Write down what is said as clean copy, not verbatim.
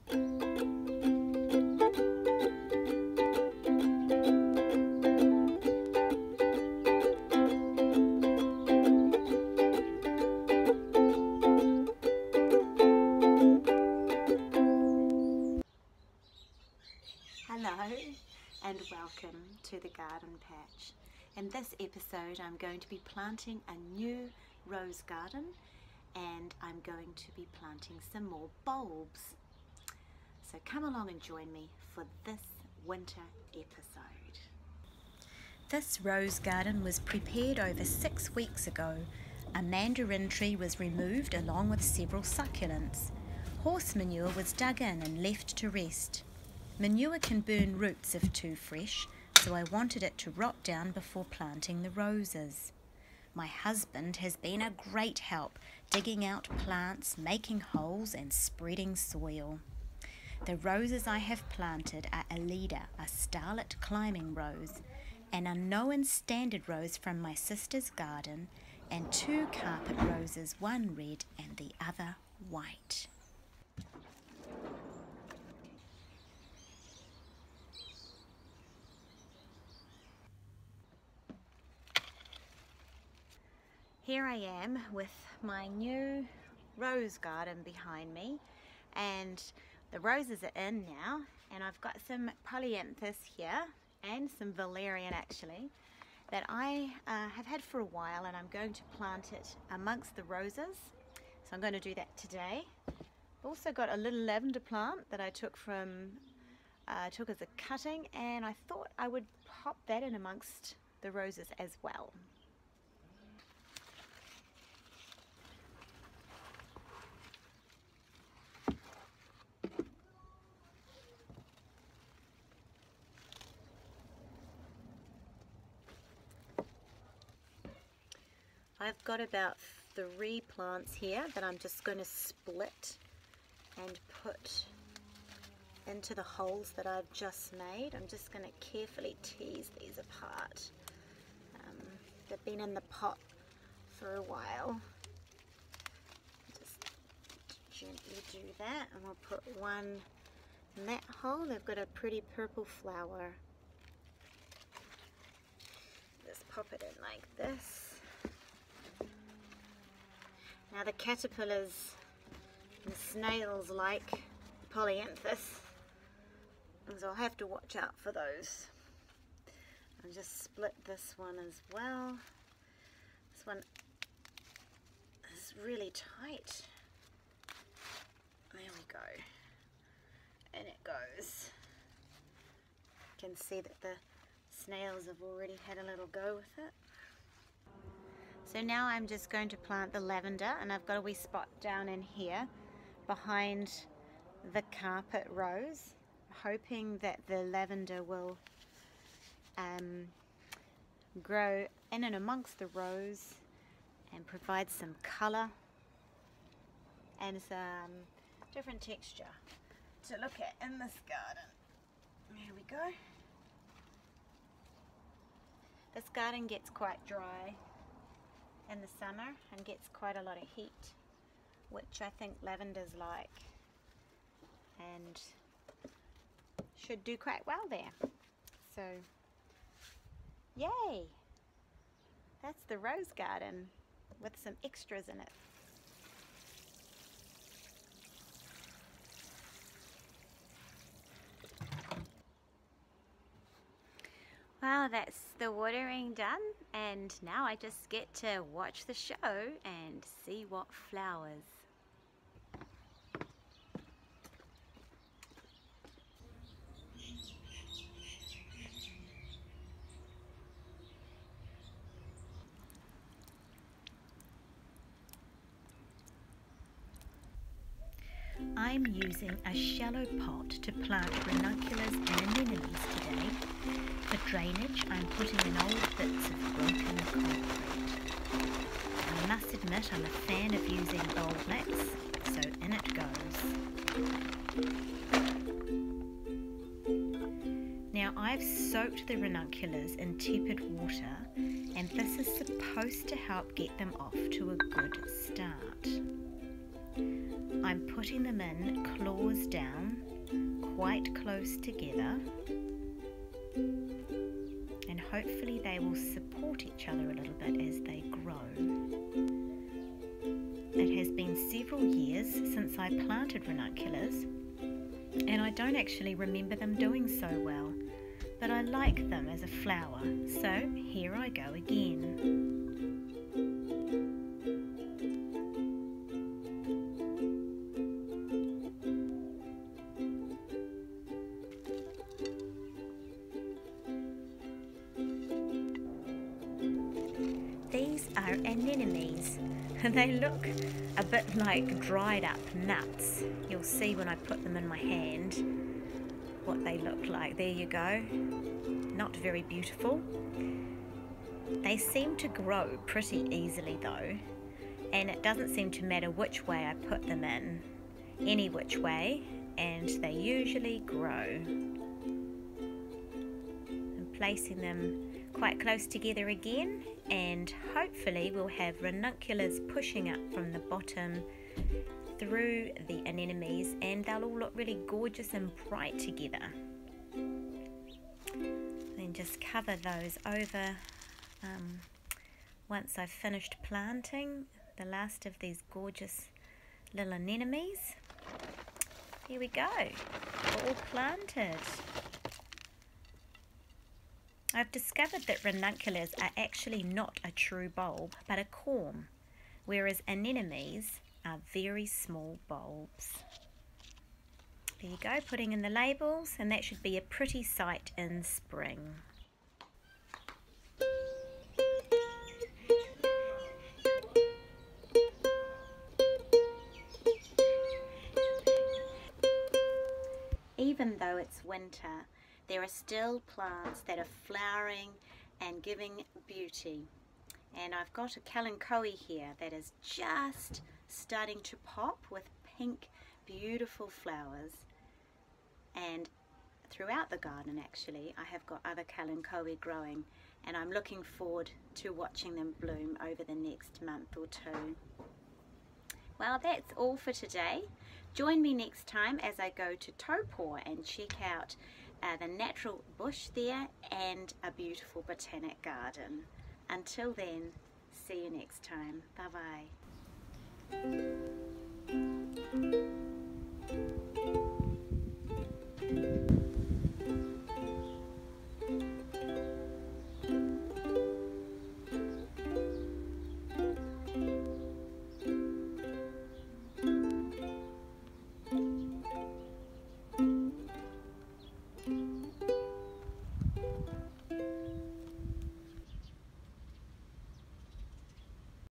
Hello and welcome to the garden patch. In this episode I'm going to be planting a new rose garden and I'm going to be planting some more bulbs. So come along and join me for this winter episode. This rose garden was prepared over 6 weeks ago. A mandarin tree was removed along with several succulents. Horse manure was dug in and left to rest. Manure can burn roots if too fresh, so I wanted it to rot down before planting the roses. My husband has been a great help, digging out plants, making holes and spreading soil. The roses I have planted are Alida, a starlet climbing rose, an unknown standard rose from my sister's garden, and 2 carpet roses, one red and the other white. Here I am with my new rose garden behind me, and the roses are in now, and I've got some polyanthus here and some valerian actually that I have had for a while, and I'm going to plant it amongst the roses, so I'm going to do that today. I've also got a little lavender plant that I took as a cutting, and I thought I would pop that in amongst the roses as well. I've got about 3 plants here that I'm just going to split and put into the holes that I've just made. I'm just going to carefully tease these apart. They've been in the pot for a while. Just gently do that, and we'll put one in that hole. They've got a pretty purple flower. Just pop it in like this. Now the caterpillars and snails like polyanthus, so I'll have to watch out for those. I'll just split this one as well. This one is really tight. There we go. And it goes. You can see that the snails have already had a little go with it. So now I'm just going to plant the lavender, and I've got a wee spot down in here behind the carpet rose, hoping that the lavender will grow in and amongst the rose and provide some colour and some different texture to look at in this garden. There we go. This garden gets quite dry in the summer and gets quite a lot of heat, which I think lavenders like, and should do quite well there. So yay, that's the rose garden with some extras in it. Well, that's the watering done, and now I just get to watch the show and see what flowers. I'm using a shallow pot to plant ranunculus and anemones today. For drainage, I'm putting in old bits of broken concrete. I must admit I'm a fan of using bulb mix, so in it goes. Now I've soaked the ranunculus in tepid water, and this is supposed to help get them off to a good start. I'm putting them in claws down, quite close together, and hopefully they will support each other a little bit as they grow. It has been several years since I planted ranunculus, and I don't actually remember them doing so well, but I like them as a flower, so here I go again. These are anemones. They look a bit like dried up nuts. You'll see when I put them in my hand what they look like. There you go. Not very beautiful. They seem to grow pretty easily though, and it doesn't seem to matter which way I put them in, any which way, and they usually grow. I'm placing them quite close together again, and hopefully we'll have ranunculus pushing up from the bottom through the anemones, and they'll all look really gorgeous and bright together. Then just cover those over once I've finished planting the last of these gorgeous little anemones. Here we go, all planted. I've discovered that ranunculus are actually not a true bulb, but a corm, whereas anemones are very small bulbs. There you go, putting in the labels, and that should be a pretty sight in spring. Even though it's winter, there are still plants that are flowering and giving beauty. And I've got a kalanchoe here that is just starting to pop with pink, beautiful flowers. And throughout the garden actually, I have got other kalanchoe growing, and I'm looking forward to watching them bloom over the next month or two. Well, that's all for today. Join me next time as I go to Taupō and check out the natural bush there and a beautiful botanic garden. Until then, see you next time. Bye bye.